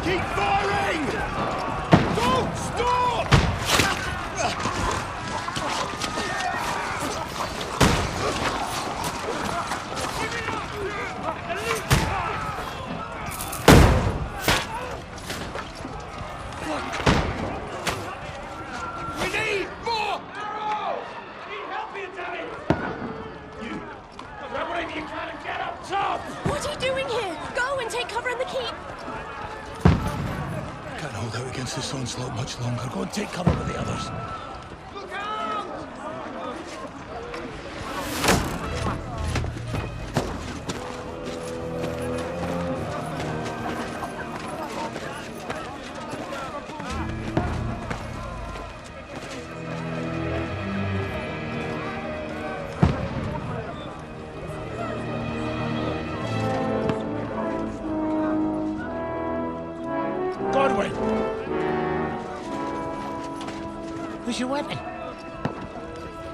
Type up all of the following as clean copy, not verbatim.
Keep firing! Don't stop! We need more arrows! Need help here, Danny! You, grab whatever you can and get up top! What are you doing here? Go and take cover in the keep! Can't hold out against this onslaught much longer. Go and take cover with the others. Look out! Where's your weapon?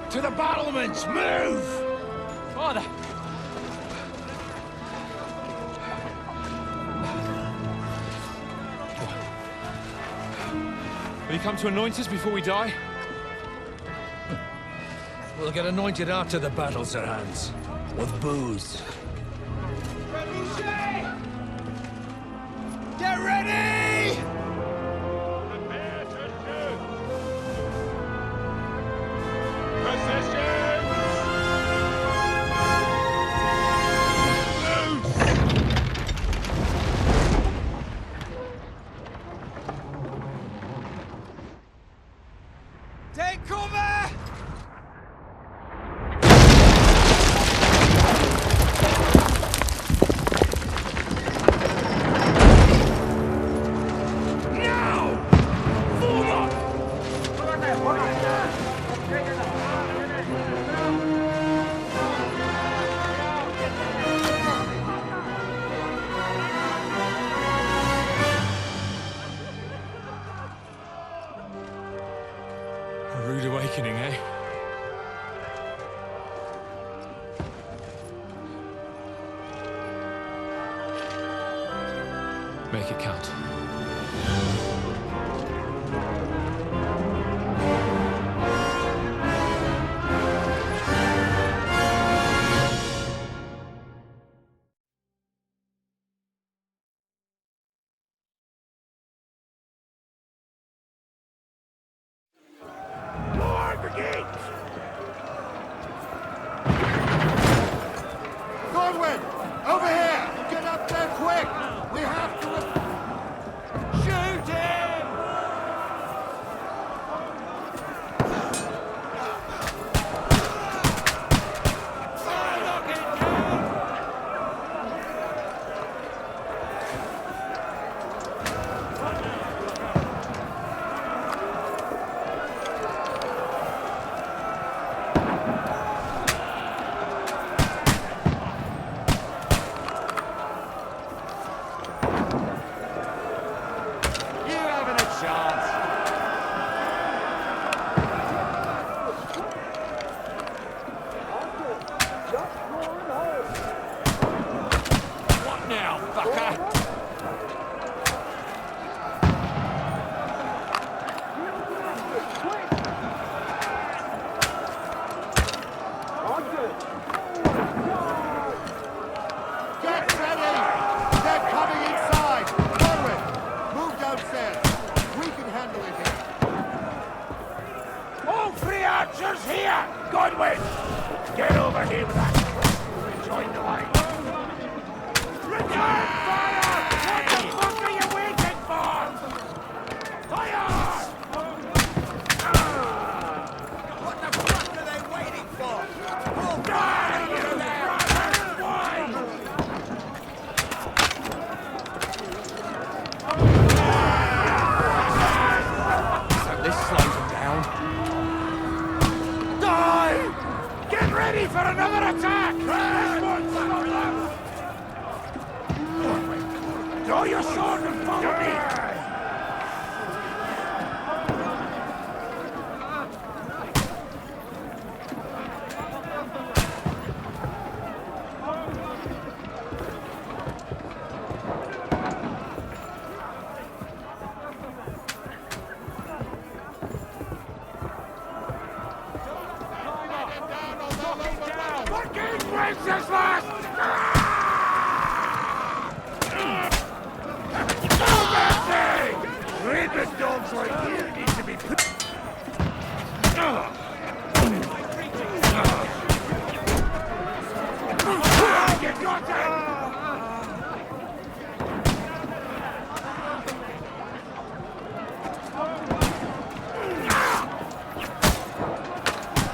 To the battlements! Move! Father! Will you come to anoint us before we die? We'll get anointed after the battles are hands. With booze. Get ready! Take cover! A rude awakening, eh? Make it count. Godwin! Over here! Get up there quick! We have to... Shoot him! Godwin! Get over here with that! Join the line! Return fire! What the fuck are you waiting for? Fire! What the fuck are they waiting for? Oh, die, you brother! Why? So this slows them down. Get ready for another attack! Draw your sword and follow me! Wenceslas! Ribbon dogs like you need to be put. You got it!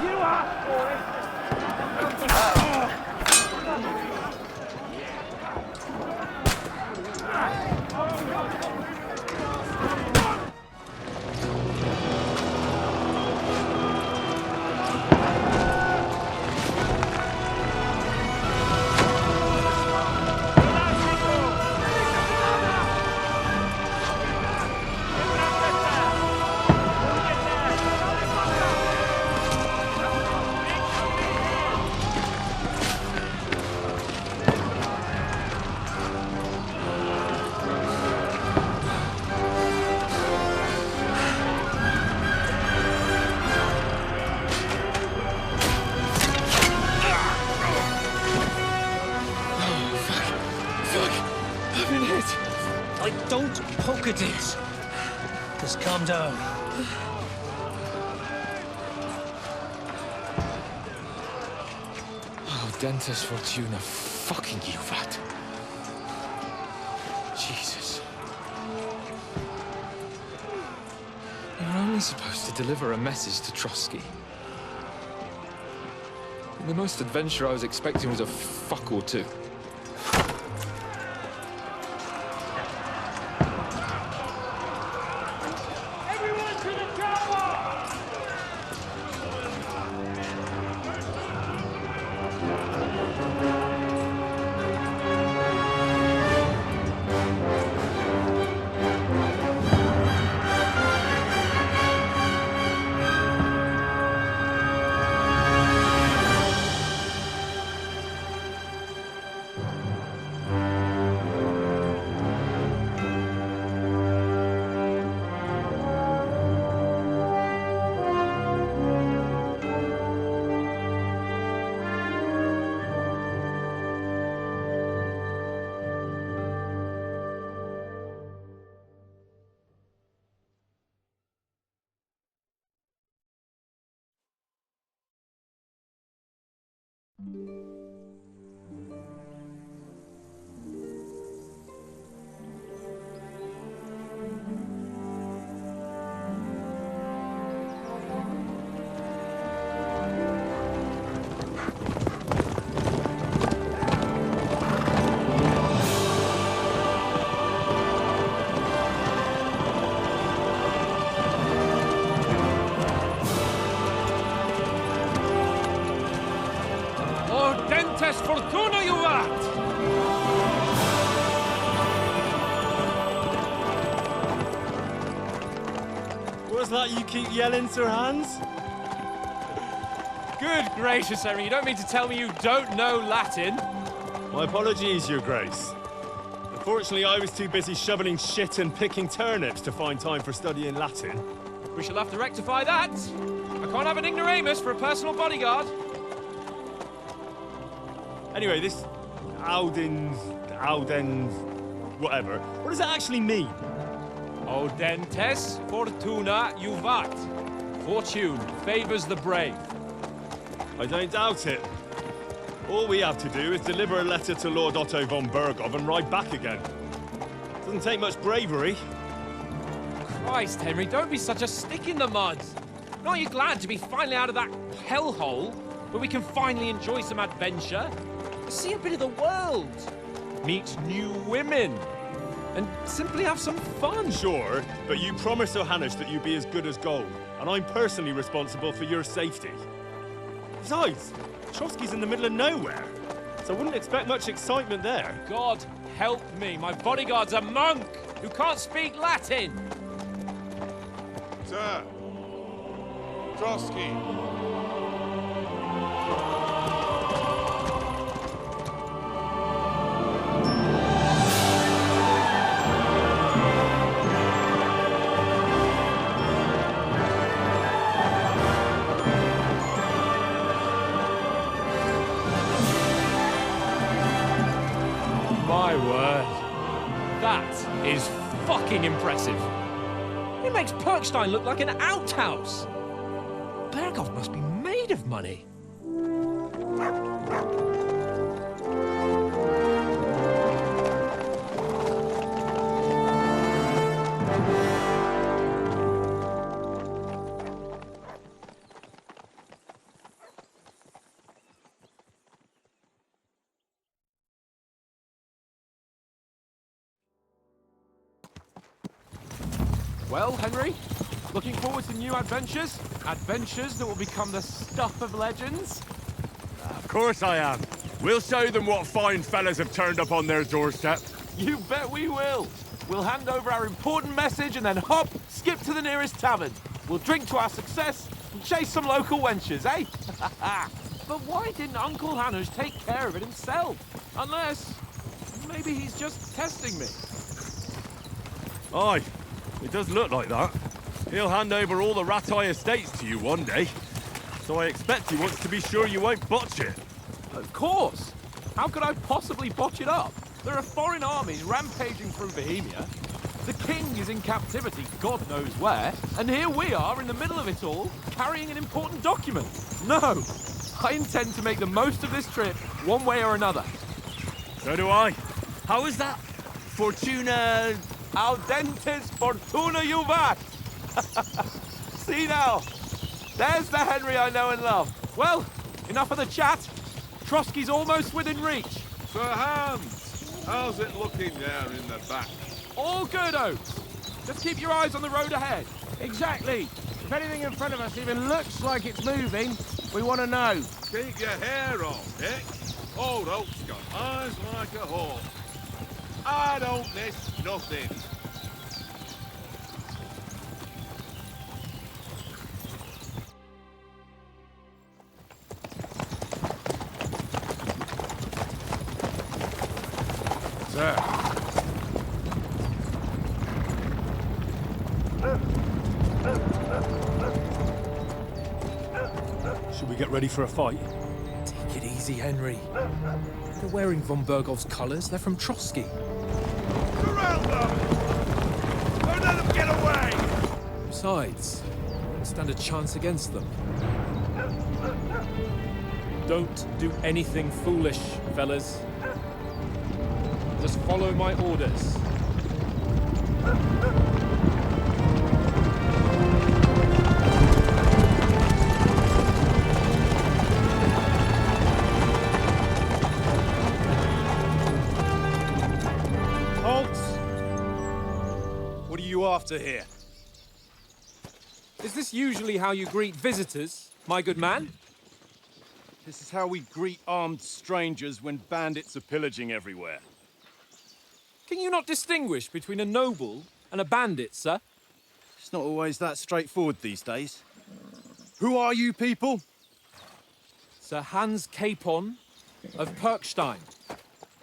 You asked for it! Don't poke at it. Just calm down. Oh, Dentes Fortuna, fucking you, that. Jesus. You're only supposed to deliver a message to Trosky. And the most adventure I was expecting was a fuck or two. Fortuna, you vat! What's that you keep yelling, Sir Hans? Good gracious, Henry, you don't mean to tell me you don't know Latin? My apologies, Your Grace. Unfortunately, I was too busy shoveling shit and picking turnips to find time for studying Latin. We shall have to rectify that. I can't have an ignoramus for a personal bodyguard. Anyway, this Audens, whatever. What does that actually mean? Audentes Fortuna Juvat. Fortune favors the brave. I don't doubt it. All we have to do is deliver a letter to Lord Otto von Bergow and ride back again. Doesn't take much bravery. Christ, Henry, don't be such a stick in the mud. Aren't you glad to be finally out of that hellhole where we can finally enjoy some adventure? See a bit of the world, meet new women, and simply have some fun. Sure, but you promised Johannes that you'd be as good as gold, and I'm personally responsible for your safety. Besides, Trosky's in the middle of nowhere, so I wouldn't expect much excitement there. God help me, my bodyguard's a monk who can't speak Latin. Sir! Trosky! My word. That is fucking impressive. It makes Perkstein look like an outhouse. Bergow must be made of money. Well, Henry, looking forward to new adventures? Adventures that will become the stuff of legends? Of course I am. We'll show them what fine fellas have turned up on their doorstep. You bet we will. We'll hand over our important message and then hop, skip to the nearest tavern. We'll drink to our success and chase some local wenches, eh? But why didn't Uncle Hanush take care of it himself? Unless, maybe he's just testing me. Aye, it does look like that. He'll hand over all the Ratai estates to you one day. So I expect he wants to be sure you won't botch it. Of course. How could I possibly botch it up? There are foreign armies rampaging through Bohemia. The king is in captivity, God knows where, and here we are in the middle of it all, carrying an important document. No, I intend to make the most of this trip, one way or another. So do I. How is that? Fortuna... Audentes fortuna juvat! See now, there's the Henry I know and love. Well, enough of the chat. Trosky's almost within reach. Sir Hans, how's it looking there in the back? All good, Oats. Just keep your eyes on the road ahead. Exactly. If anything in front of us even looks like it's moving, we want to know. Keep your hair on, Dick. Old Oat's got eyes like a hawk. I don't miss nothing. Sir. Should we get ready for a fight? Take it easy, Henry. They're wearing von Bergow's colours. They're from Trosky. Surround them! Don't let them get away! Besides, we don't stand a chance against them. Don't do anything foolish, fellas. Just follow my orders. What are you after here? Is this usually how you greet visitors, my good man? This is how we greet armed strangers when bandits are pillaging everywhere. Can you not distinguish between a noble and a bandit, sir? It's not always that straightforward these days. Who are you people? Sir Hans Capon of Perkstein.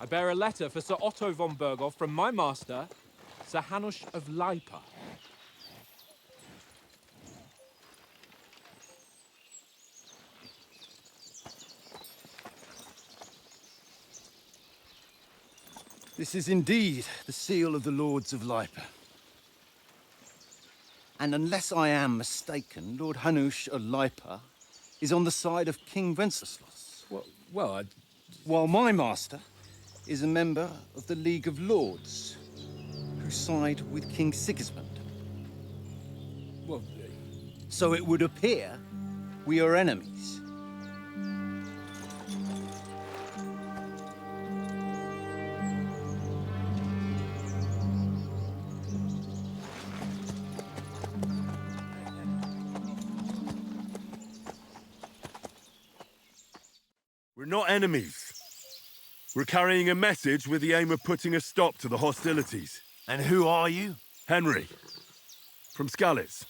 I bear a letter for Sir Otto von Bergow from my master, Sir Hanush of Leipa. This is indeed the seal of the Lords of Leipa. And unless I am mistaken, Lord Hanush of Leipa is on the side of King Wenceslas. Well, While my master is a member of the League of Lords, who side with King Sigismund. well, So it would appear we are enemies. We're not enemies. We're carrying a message with the aim of putting a stop to the hostilities. And who are you? Henry, from Skalitz.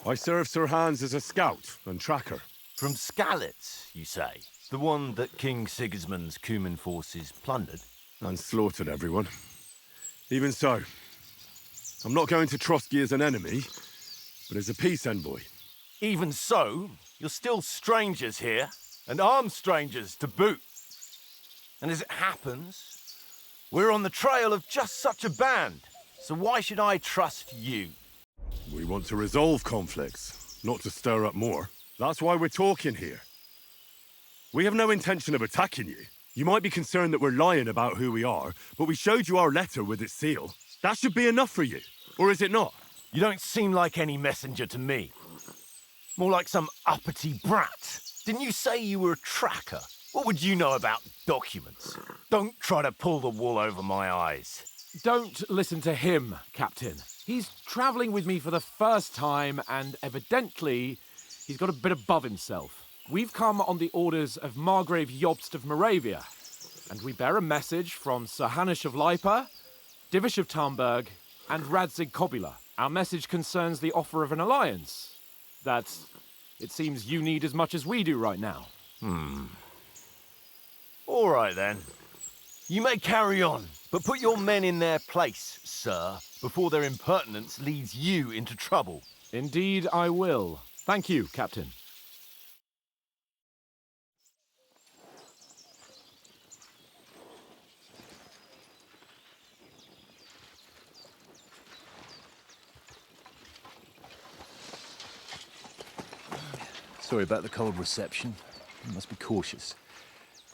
I serve Sir Hans as a scout and tracker. From Skalitz, you say? The one that King Sigismund's Cuman forces plundered? And slaughtered everyone. Even so, I'm not going to Trosky as an enemy, but as a peace envoy. Even so, you're still strangers here, and armed strangers to boot. And as it happens, we're on the trail of just such a band, so why should I trust you? We want to resolve conflicts, not to stir up more. That's why we're talking here. We have no intention of attacking you. You might be concerned that we're lying about who we are, but we showed you our letter with its seal. That should be enough for you, or is it not? You don't seem like any messenger to me. More like some uppity brat. Didn't you say you were a tracker? What would you know about documents? Don't try to pull the wool over my eyes. Don't listen to him, Captain. He's travelling with me for the first time, and evidently, he's got a bit above himself. We've come on the orders of Margrave Jobst of Moravia, and we bear a message from Sir Hanush of Lipa, Divish of Tarnberg, and Radzig Kobula. Our message concerns the offer of an alliance that it seems you need as much as we do right now. All right, then. You may carry on, but put your men in their place, sir, before their impertinence leads you into trouble. Indeed, I will. Thank you, Captain. Sorry about the cold reception. You must be cautious.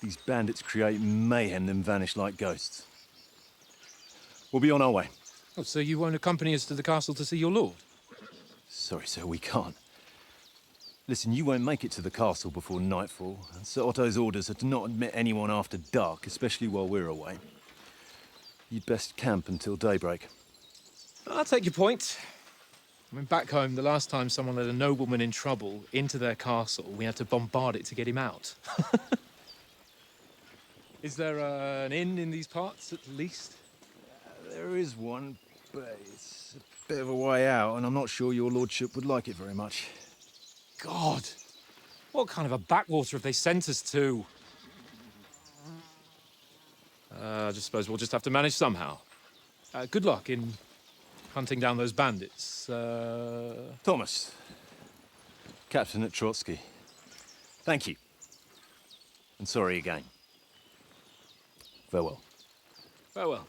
These bandits create mayhem, then vanish like ghosts. We'll be on our way. Oh, so you won't accompany us to the castle to see your lord? Sorry, sir, we can't. Listen, you won't make it to the castle before nightfall, and Sir Otto's orders are to not admit anyone after dark, especially while we're away. You'd best camp until daybreak. I'll take your point. I mean, back home, the last time someone let a nobleman in trouble into their castle, we had to bombard it to get him out. Is there an inn in these parts, at least? There is one, but it's a bit of a way out, and I'm not sure your lordship would like it very much. God! What kind of a backwater have they sent us to? I just suppose we'll just have to manage somehow. Good luck in hunting down those bandits. Thomas, Captain at Trosky. Thank you. And sorry again. Farewell. Farewell.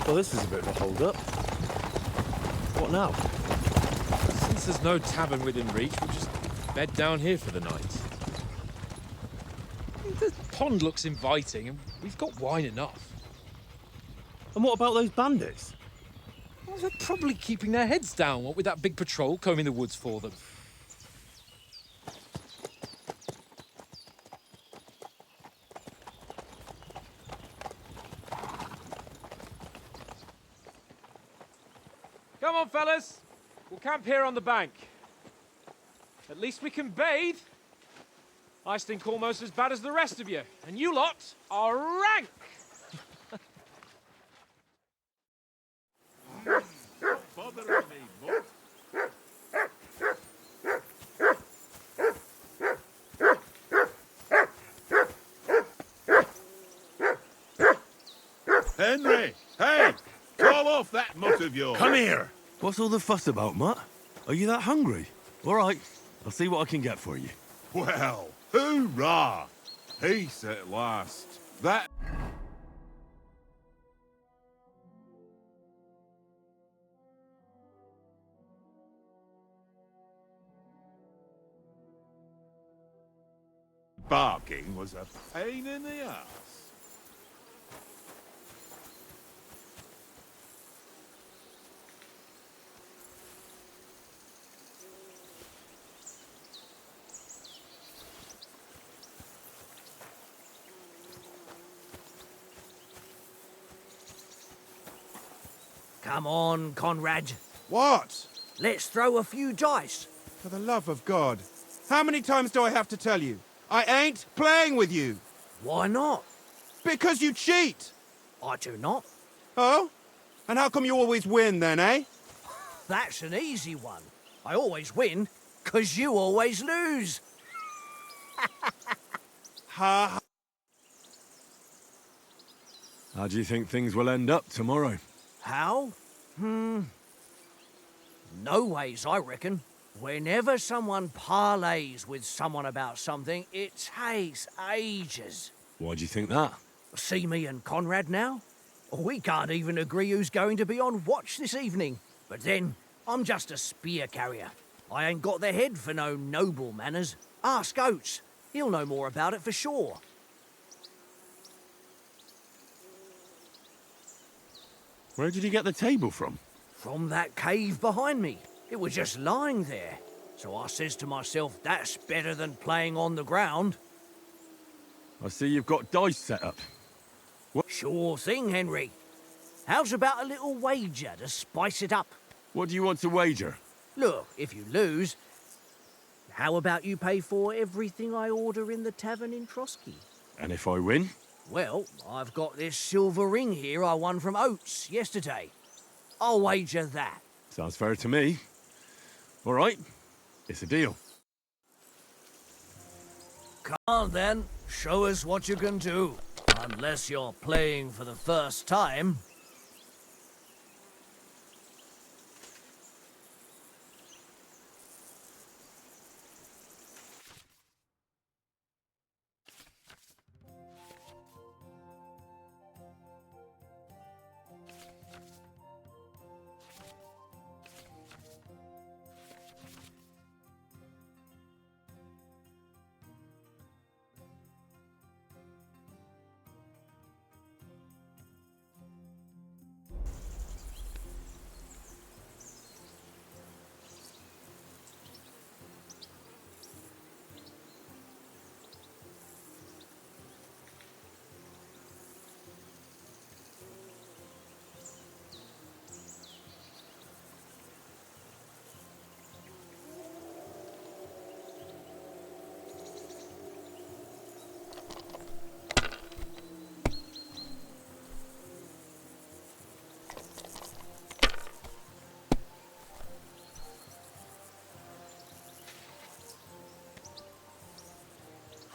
Well, this is a bit of a hold-up. What now? Since there's no tavern within reach, we'll just bed down here for the night. The pond looks inviting, and we've got wine enough. And what about those bandits? Well, they're probably keeping their heads down, what with that big patrol combing the woods for them. Come on, fellas. We'll camp here on the bank. At least we can bathe. I stink almost as bad as the rest of you, and you lot are rank. Henry! Hey! Call off that mutt of yours! Come here! What's all the fuss about, Mutt? Are you that hungry? All right, I'll see what I can get for you. Well, hoorah! Peace at last. That... barking was a pain in the ass. Come on, Conrad. What? Let's throw a few dice. For the love of God. How many times do I have to tell you? I ain't playing with you. Why not? Because you cheat! I do not. Oh? And how come you always win then, eh? That's an easy one. I always win, 'cause you always lose. Ha! How do you think things will end up tomorrow? How? No ways, I reckon. Whenever someone parleys with someone about something, it takes ages. Why do you think that? See me and Conrad now? We can't even agree who's going to be on watch this evening. But then, I'm just a spear carrier. I ain't got the head for no noble manners. Ask Oats. He'll know more about it for sure. Where did you get the table from? From that cave behind me. It was just lying there. So I says to myself, that's better than playing on the ground. I see you've got dice set up. Sure thing, Henry. How's about a little wager to spice it up? What do you want to wager? Look, if you lose, how about you pay for everything I order in the tavern in Trosky? And if I win? Well, I've got this silver ring here I won from Oats yesterday. I'll wager that. Sounds fair to me. All right, it's a deal. Come on then, show us what you can do. Unless you're playing for the first time.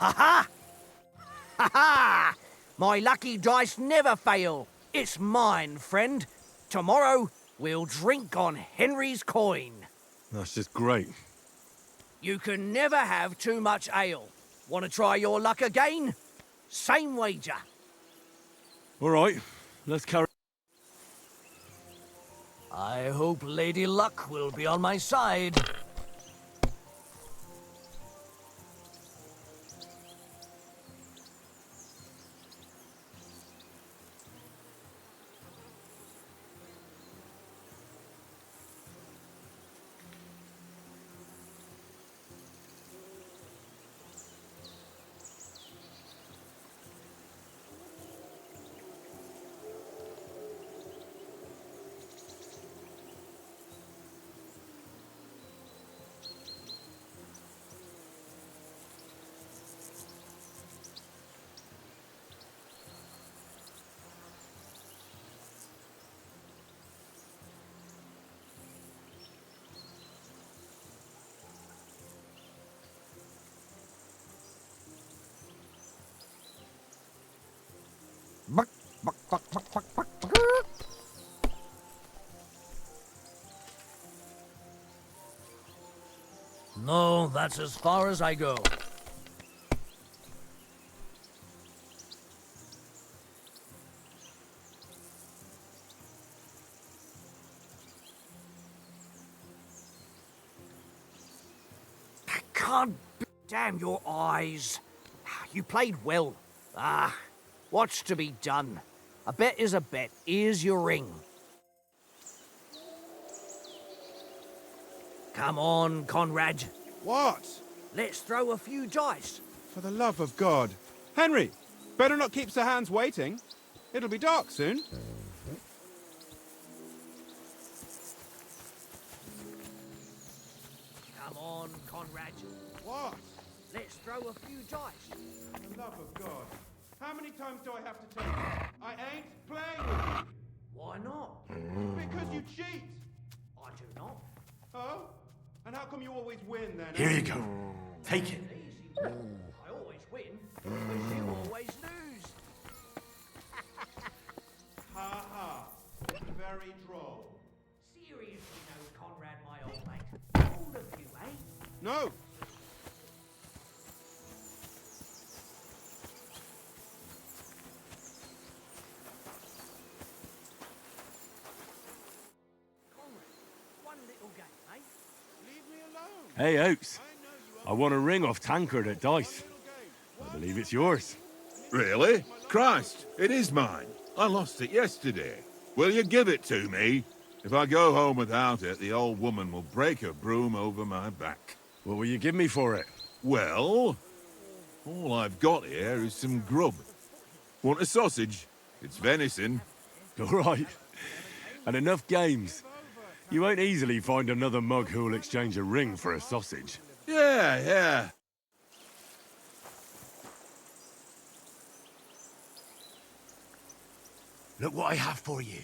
Ha-ha! Ha-ha! My lucky dice never fail. It's mine, friend. Tomorrow, we'll drink on Henry's coin. That's just great. You can never have too much ale. Want to try your luck again? Same wager. All right, let's carry... I hope Lady Luck will be on my side. No, that's as far as I go. I can't... Damn your eyes. You played well. What's to be done? A bet is a bet. Here's your ring. Come on, Conrad. What? Let's throw a few dice. For the love of God. Henry, better not keep Sir Hans waiting. It'll be dark soon. Come on, Conrad. What? Let's throw a few dice. For the love of God. How many times do I have to tell you? I ain't playing with you. Why not? Because you cheat. I do not. Oh? And how come you always win then? Here you go. Take it. Easy. I always win, but you always lose. Ha ha. Very droll. Seriously, no, Conrad, my old mate. All of you, eh? No. Conrad, one little game, eh? Leave me alone. Hey, Oats. I know you I want a ring off Tankard at Dice. I believe it's yours. Really? Christ, it is mine. I lost it yesterday. Will you give it to me? If I go home without it, the old woman will break her broom over my back. What will you give me for it? Well, all I've got here is some grub. Want a sausage? It's venison. All right. And enough games. You won't easily find another mug who'll exchange a ring for a sausage. Yeah. Look what I have for you.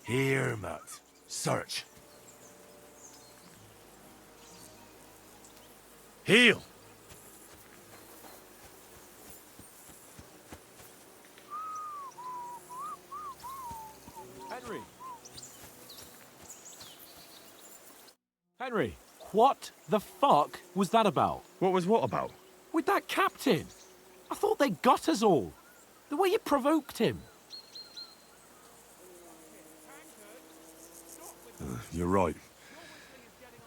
Here, Mutt. Search. Heal. Henry, what the fuck was that about? What was what about? With that captain? I thought they got us all. The way you provoked him. You're right.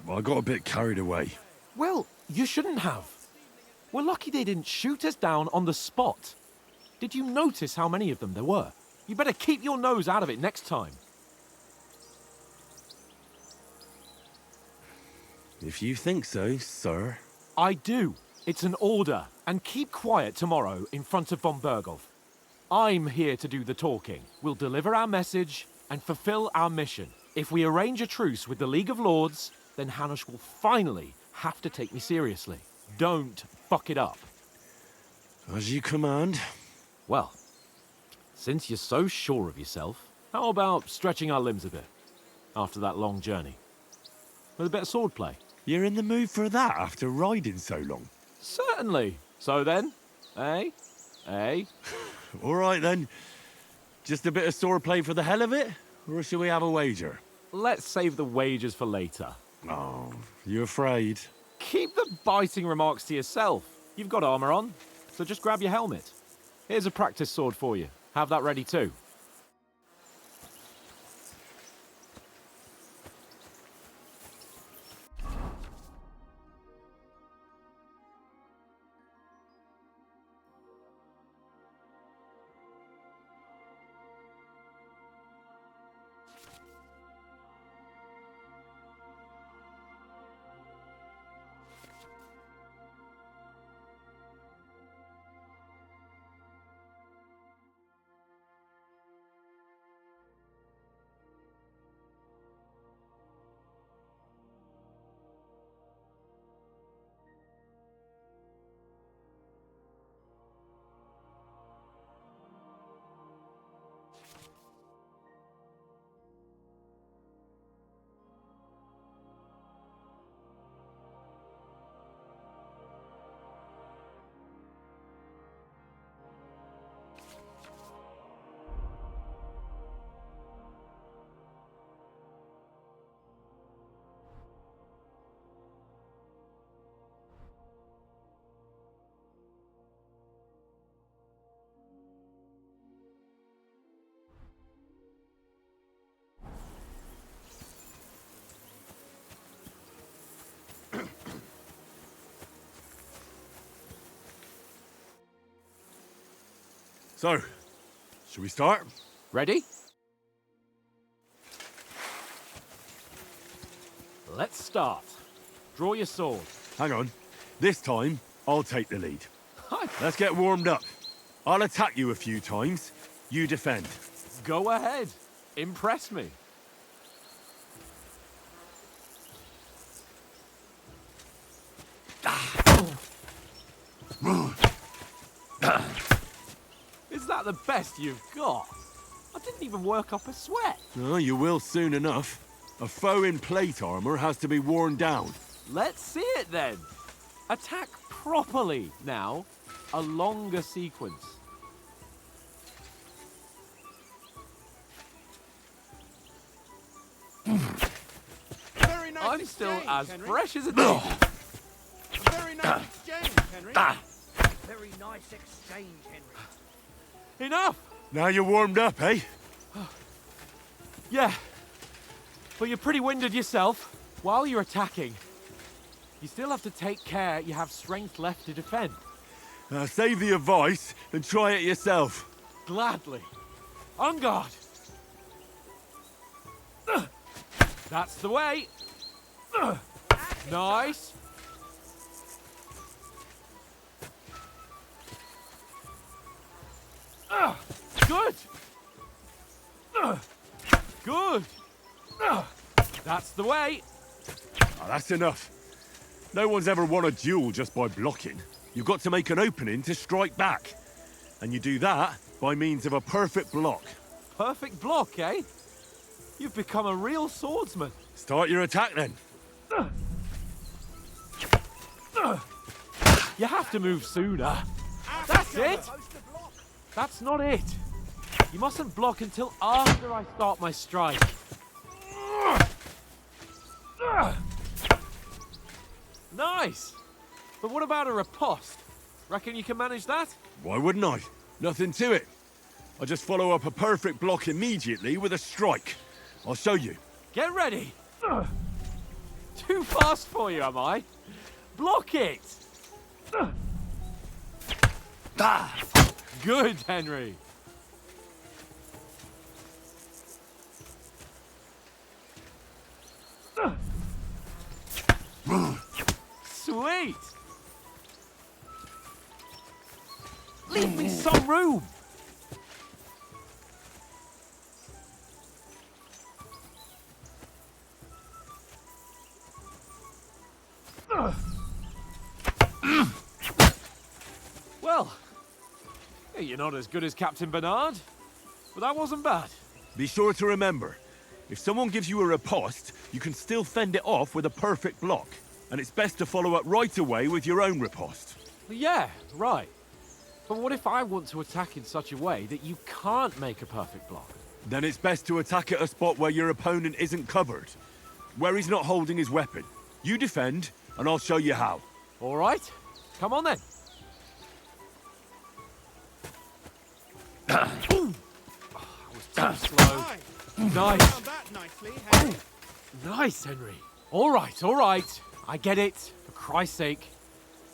I got a bit carried away. Well, you shouldn't have. We're lucky they didn't shoot us down on the spot. Did you notice how many of them there were? You better keep your nose out of it next time. If you think so, sir. I do. It's an order. And keep quiet tomorrow in front of von Bergow. I'm here to do the talking. We'll deliver our message and fulfill our mission. If we arrange a truce with the League of Lords, then Hanush will finally have to take me seriously. Don't fuck it up. As you command. Well, since you're so sure of yourself, how about stretching our limbs a bit after that long journey? With a bit of swordplay. You're in the mood for that after riding so long? Certainly. So then, eh? All right then. Just a bit of swordplay for the hell of it? Or shall we have a wager? Let's save the wagers for later. Oh, you afraid? Keep the biting remarks to yourself. You've got armor on, so just grab your helmet. Here's a practice sword for you. Have that ready too. So, shall we start? Ready? Let's start. Draw your sword. Hang on. This time, I'll take the lead. I Let's get warmed up. I'll attack you a few times. You defend. Go ahead. Impress me. Is that the best you've got? I didn't even work up a sweat. Oh, you will soon enough. A foe in plate armor has to be worn down. Let's see it then. Attack properly now. A longer sequence. Very nice I'm still exchange, as Henry. fresh as a daisy. Very nice exchange, Henry. Very nice exchange, Henry. Enough! Now you're warmed up, eh? Yeah. But you're pretty winded yourself. While you're attacking, you still have to take care you have strength left to defend. Save the advice and try it yourself. Gladly. On guard. That's the way. Nice. Good. Good. That's the way. Oh, that's enough. No one's ever won a duel just by blocking. You've got to make an opening to strike back. And you do that by means of a perfect block. Perfect block, eh? You've become a real swordsman. Start your attack then. You have to move sooner. That's it. That's not it. You mustn't block until after I start my strike. Nice. But what about a riposte? Reckon you can manage that? Why wouldn't I? Nothing to it. I just follow up a perfect block immediately with a strike. I'll show you. Get ready. Too fast for you, am I? Block it. Good, Henry. Sweet. Leave me some room. Well, you're not as good as Captain Bernard, but that wasn't bad. Be sure to remember, if someone gives you a riposte, you can still fend it off with a perfect block. And it's best to follow up right away with your own riposte. Yeah, right. But what if I want to attack in such a way that you can't make a perfect block? Then it's best to attack at a spot where your opponent isn't covered. Where he's not holding his weapon. You defend, and I'll show you how. All right. Come on then. Ooh. Oh, that was too slow. Nice. Found that nicely, Henry. Nice, Henry. All right, all right. I get it. For Christ's sake.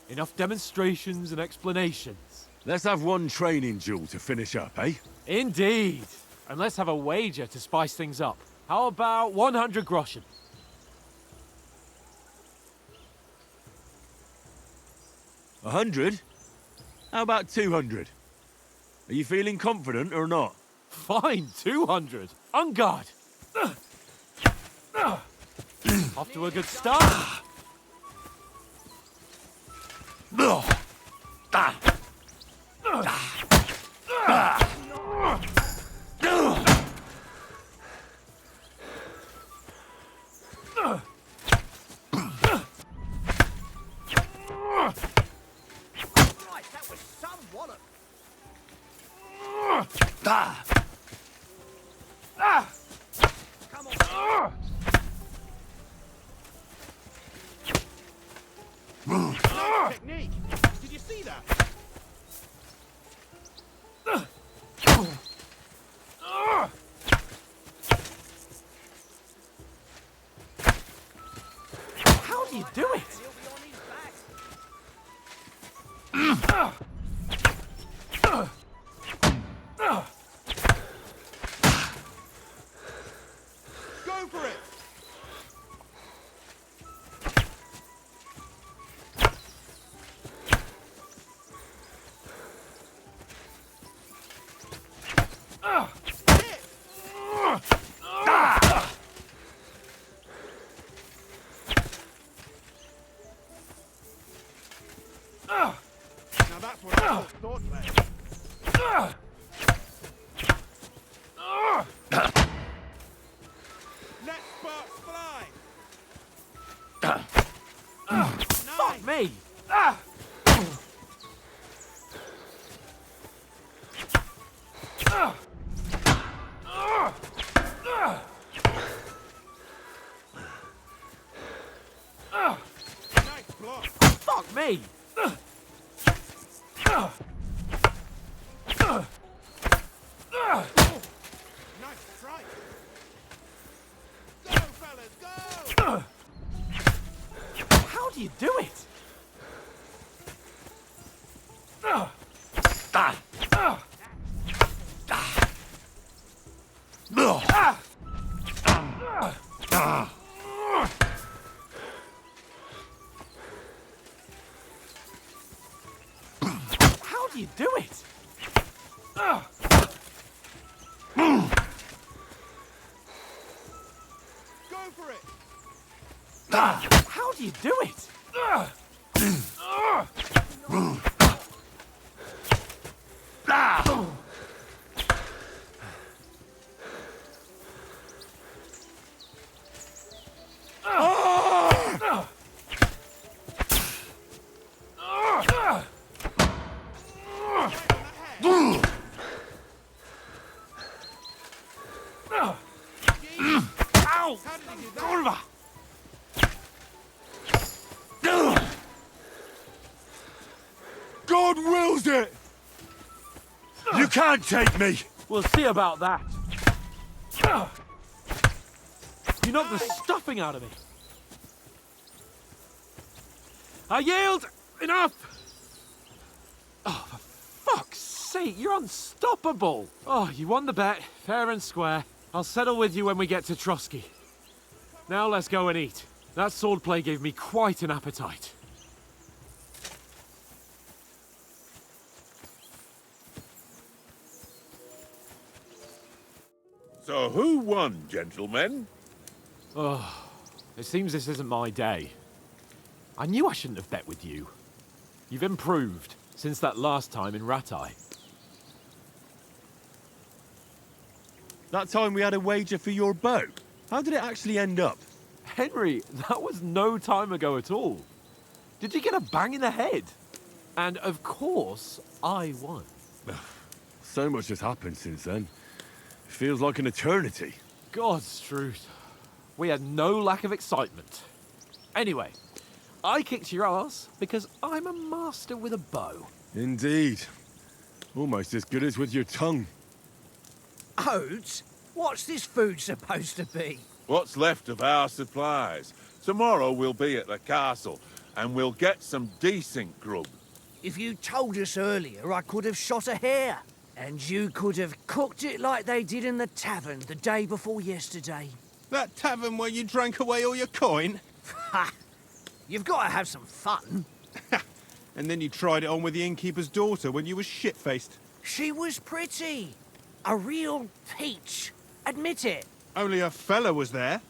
Enough demonstrations and explanations. Let's have one training duel to finish up, eh? Indeed. And let's have a wager to spice things up. How about 100 groschen? 100? How about 200? Are you feeling confident or not? Fine, 200. On guard. Off to a good start. Christ, that was some wallop. Come on. Technique. Did you see that? How do you do it? He'll be on his back. away! Nice strike. Go, fellas, go! How do you do it? How do you do it? Go for it! How do you do it? God wills it! You can't take me! We'll see about that. You knocked the stuffing out of me. I yield! Enough! Oh, for fuck's sake, you're unstoppable! Oh, you won the bet, fair and square. I'll settle with you when we get to Trosky. Now let's go and eat. That swordplay gave me quite an appetite. So who won, gentlemen? Oh, it seems this isn't my day. I knew I shouldn't have bet with you. You've improved since that last time in Ratai. That time we had a wager for your bow. How did it actually end up? Henry, that was no time ago at all. Did you get a bang in the head? And of course, I won. So much has happened since then. It feels like an eternity. God's truth. We had no lack of excitement. Anyway, I kicked your ass because I'm a master with a bow. Indeed. Almost as good as with your tongue. Oats, what's this food supposed to be? What's left of our supplies. Tomorrow we'll be at the castle, and we'll get some decent grub. If you told us earlier, I could have shot a hare. And you could have cooked it like they did in the tavern the day before yesterday. That tavern where you drank away all your coin? Ha! You've got to have some fun. And then you tried it on with the innkeeper's daughter when you were shit-faced. She was pretty. A real peach. Admit it. Only a fella was there.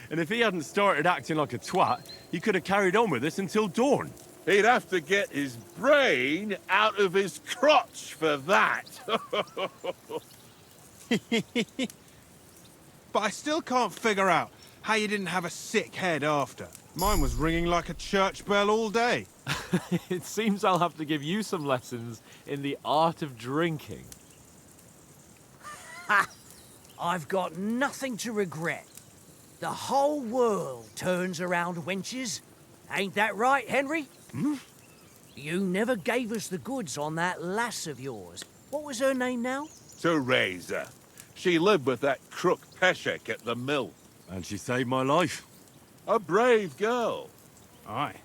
And if he hadn't started acting like a twat, he could have carried on with us until dawn. He'd have to get his brain out of his crotch for that. But I still can't figure out how you didn't have a sick head after. Mine was ringing like a church bell all day. It seems I'll have to give you some lessons in the art of drinking. Ha! I've got nothing to regret. The whole world turns around wenches. Ain't that right, Henry? Hmm? You never gave us the goods on that lass of yours. What was her name now? Teresa. She lived with that crook Peshek at the mill. And she saved my life. A brave girl. Aye.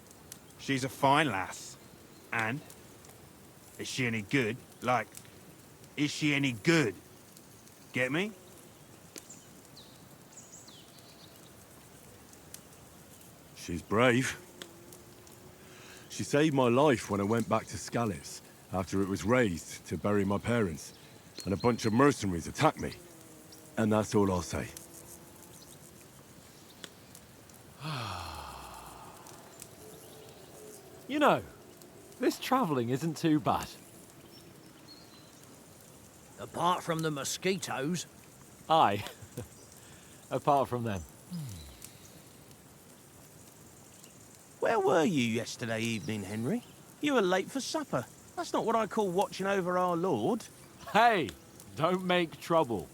She's a fine lass. And? Is she any good? Like, is she any good? Get me? She's brave. She saved my life when I went back to Skalitz after it was razed to bury my parents, and a bunch of mercenaries attacked me. And that's all I'll say. You know, this travelling isn't too bad. Apart from the mosquitoes. Aye. Apart from them. Where were you yesterday evening, Henry? You were late for supper. That's not what I call watching over our Lord. Hey, don't make trouble.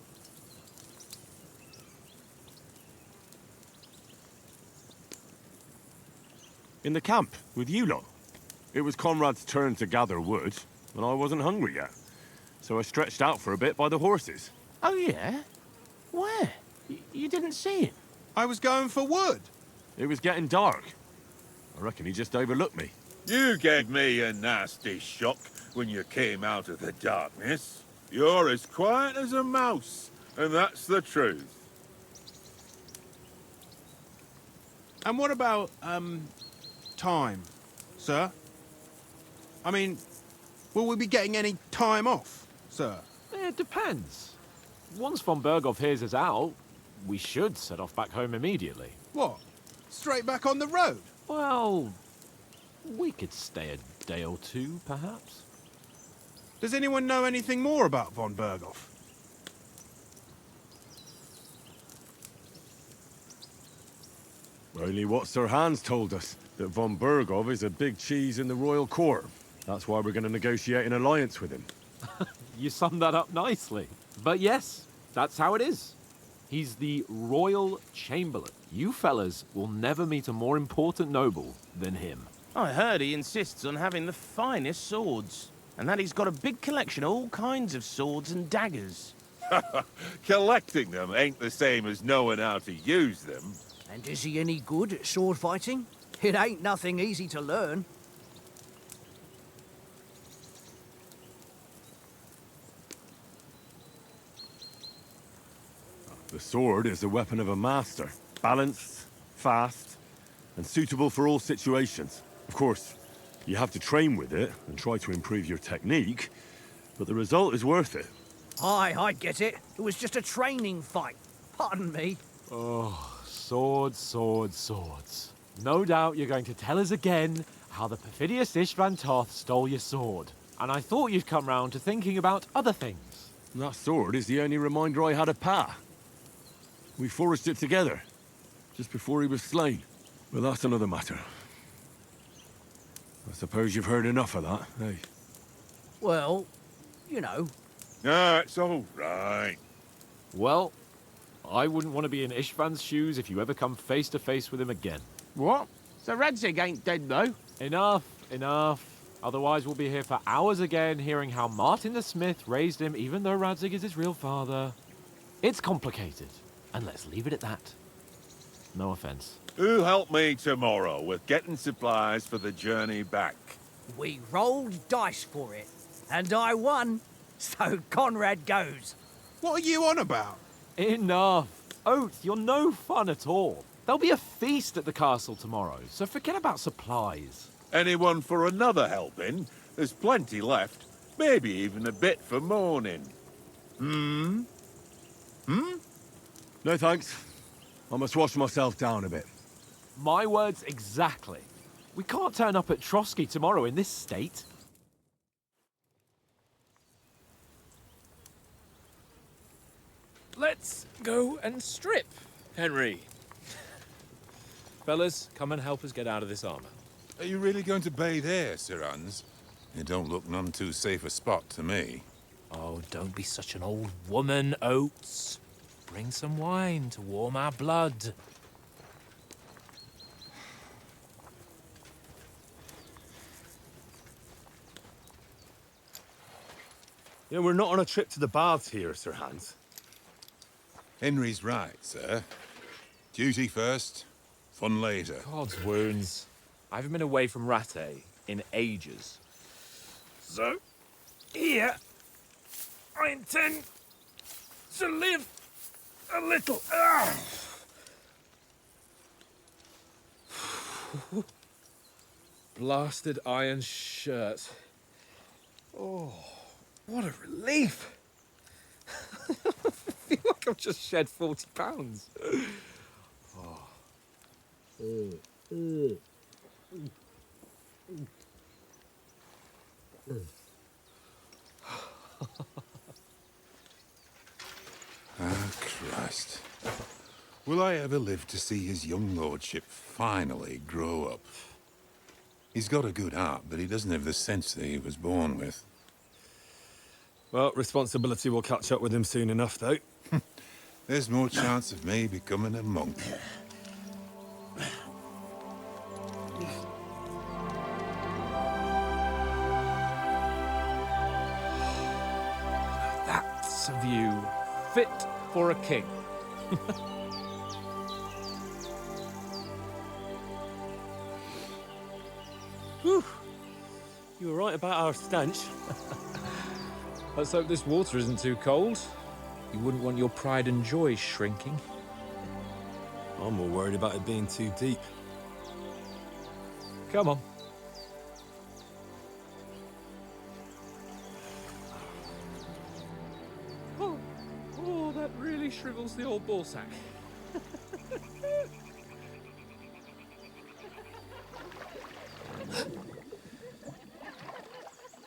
In the camp, with you lot. It was Conrad's turn to gather wood, and I wasn't hungry yet. So I stretched out for a bit by the horses. Oh, yeah? Where? You didn't see him? I was going for wood. It was getting dark. I reckon he just overlooked me. You gave me a nasty shock when you came out of the darkness. You're as quiet as a mouse, and that's the truth. And what about, time, sir? I mean, will we be getting any time off, sir? It depends. Once von Bergow hears us out, we should set off back home immediately. What? Straight back on the road? Well, we could stay a day or two, perhaps. Does anyone know anything more about von Bergow? Only what Sir Hans told us, that von Bergow is a big cheese in the royal court. That's why we're going to negotiate an alliance with him. You summed that up nicely. But yes, that's how it is. He's the royal chamberlain. You fellas will never meet a more important noble than him. I heard he insists on having the finest swords, and that he's got a big collection of all kinds of swords and daggers. Collecting them ain't the same as knowing how to use them. And is he any good at sword fighting? It ain't nothing easy to learn. The sword is the weapon of a master. Balanced, fast, and suitable for all situations. Of course, you have to train with it and try to improve your technique, but the result is worth it. Aye, I get it. It was just a training fight. Pardon me. Oh, swords, swords, swords. No doubt you're going to tell us again how the perfidious Istvan Toth stole your sword. And I thought you'd come round to thinking about other things. That sword is the only reminder I had of Pa. We forged it together, just before he was slain. But that's another matter. I suppose you've heard enough of that, eh? Well, you know. Ah, it's all right. Well, I wouldn't want to be in Istvan's shoes if you ever come face to face with him again. What? So Radzig ain't dead, though? Enough, enough. Otherwise we'll be here for hours again hearing how Martin the Smith raised him even though Radzig is his real father. It's complicated, and let's leave it at that. No offense. Who helped me tomorrow with getting supplies for the journey back? We rolled dice for it, and I won. So Conrad goes. What are you on about? Enough. Oats, you're no fun at all. There'll be a feast at the castle tomorrow, so forget about supplies. Anyone for another helping? There's plenty left. Maybe even a bit for morning. No thanks. I must wash myself down a bit. My words exactly. We can't turn up at Trosky tomorrow in this state. Let's go and strip, Henry. Fellas, come and help us get out of this armor. Are you really going to bathe here, Sir Hans? It don't look none too safe a spot to me. Oh, don't be such an old woman, Oats. Bring some wine to warm our blood. You know, we're not on a trip to the baths here, Sir Hans. Henry's right, sir. Duty first, fun later. God's wounds. I haven't been away from Rattay in ages. So, here, I intend to live a little. Blasted iron shirt. Oh, what a relief. I feel like I've just shed 40 pounds. Ah, Christ. Will I ever live to see his young lordship finally grow up? He's got a good heart, but he doesn't have the sense that he was born with. Well, responsibility will catch up with him soon enough, though. There's more chance of me becoming a monk. That's a view fit for a king. Whew. You were right about our stench. Let's hope this water isn't too cold. You wouldn't want your pride and joy shrinking. I'm more worried about it being too deep. Come on. Oh, that really shrivels the old ball sack.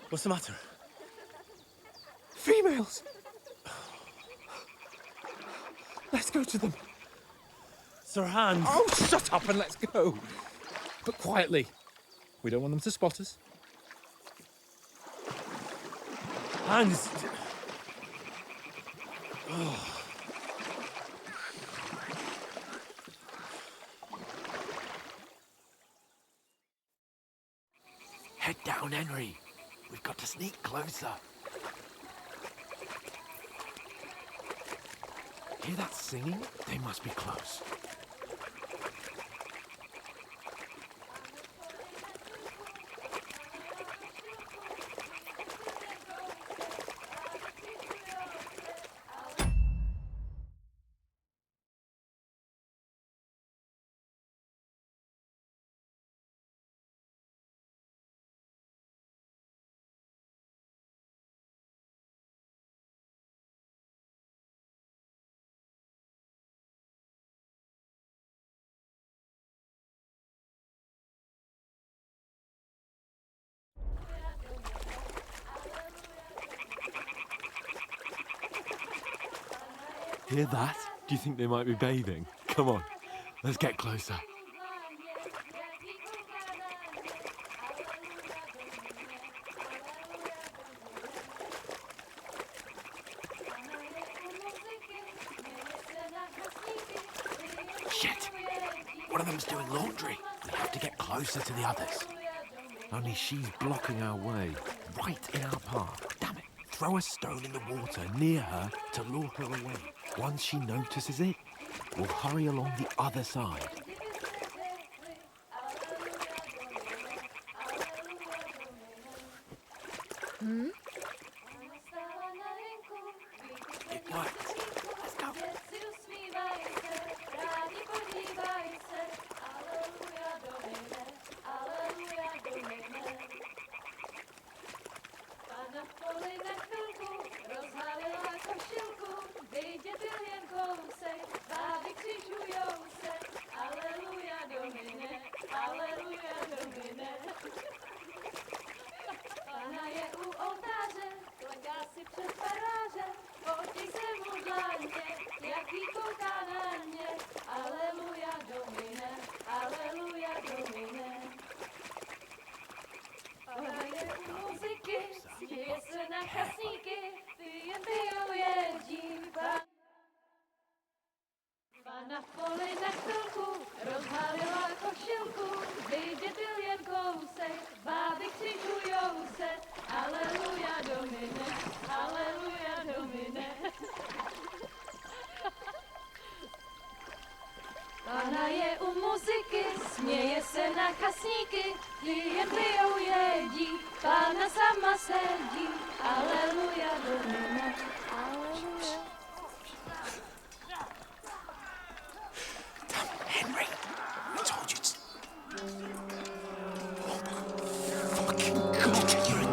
What's the matter? Females! Let's go to them. Sir Hans! Oh, shut up and let's go. But quietly. We don't want them to spot us. Hans! Head down, Henry. We've got to sneak closer. Hear that singing? They must be close. Hear that? Do you think they might be bathing? Come on, let's get closer. Shit! One of them's doing laundry. We have to get closer to the others. Only she's blocking our way, right in our path. Damn it! Throw a stone in the water near her to lure her away. Once she notices it, we'll hurry along the other side. It worked. Let's go. Na poli na chvilku rozhalila košilku, vyjde byl jen kousek, báby křižujou se, aleluja domine, aleluja domine. Pána je u muziky, směje se na kasníky, ty jen pijou jedí, Pána sama sedí, aleluja domine, aleluja. Henry, I told you to... Oh, fucking God, you're a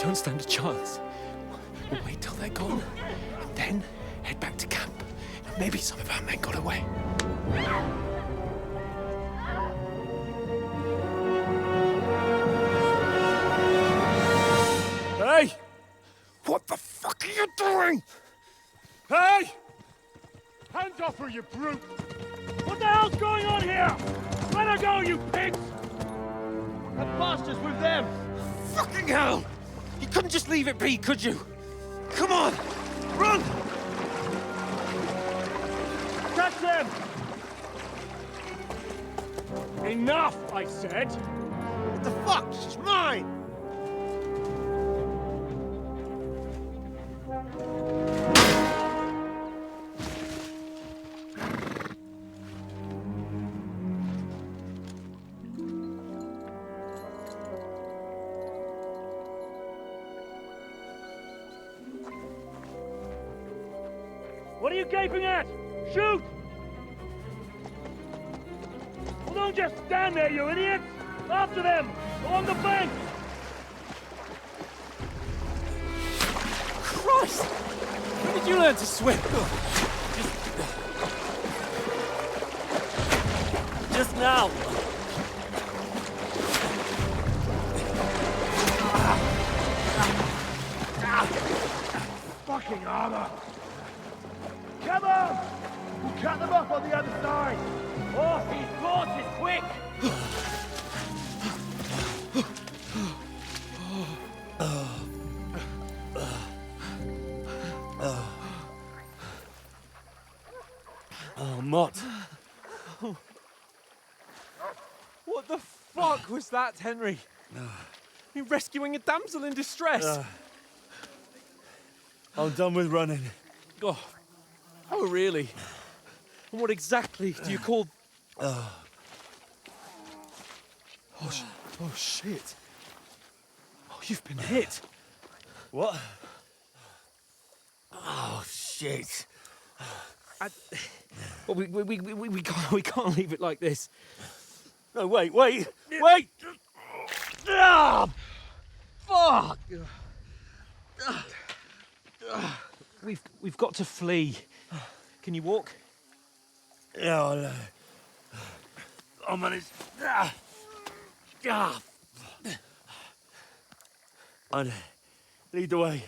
don't stand a chance. We'll wait till they're gone, and then head back to camp. Maybe some of our men got away. Hey! What the fuck are you doing? Hey! Hands off her, you brute! What the hell's going on here? Let her go, you pigs! That bastard's with them! Fucking hell! You couldn't just leave it be, could you? Come on! Run! Catch them! Enough, I said! What the fuck? She's mine! What are you gaping at? Shoot! Well, don't just stand there, you idiots! After them! Along the bank! Christ! When did you learn to swim? Just now! Fucking armor! Come on! We'll cut them off on the other side! Off his horses, quick! Oh, Mott. What the fuck was that, Henry? You rescuing a damsel in distress? I'm done with running. Oh, really? And what exactly do you call... Oh, shit. Oh, you've been hit. What? Oh, shit. Well, we can't leave it like this. No, wait! Ah! Fuck! We've got to flee. Can you walk? Yeah, I'll manage. I'd lead the way.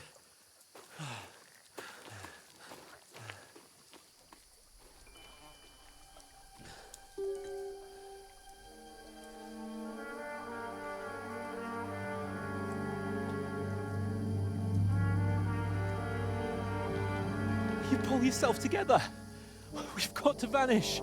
You pull yourself together. We've got to vanish.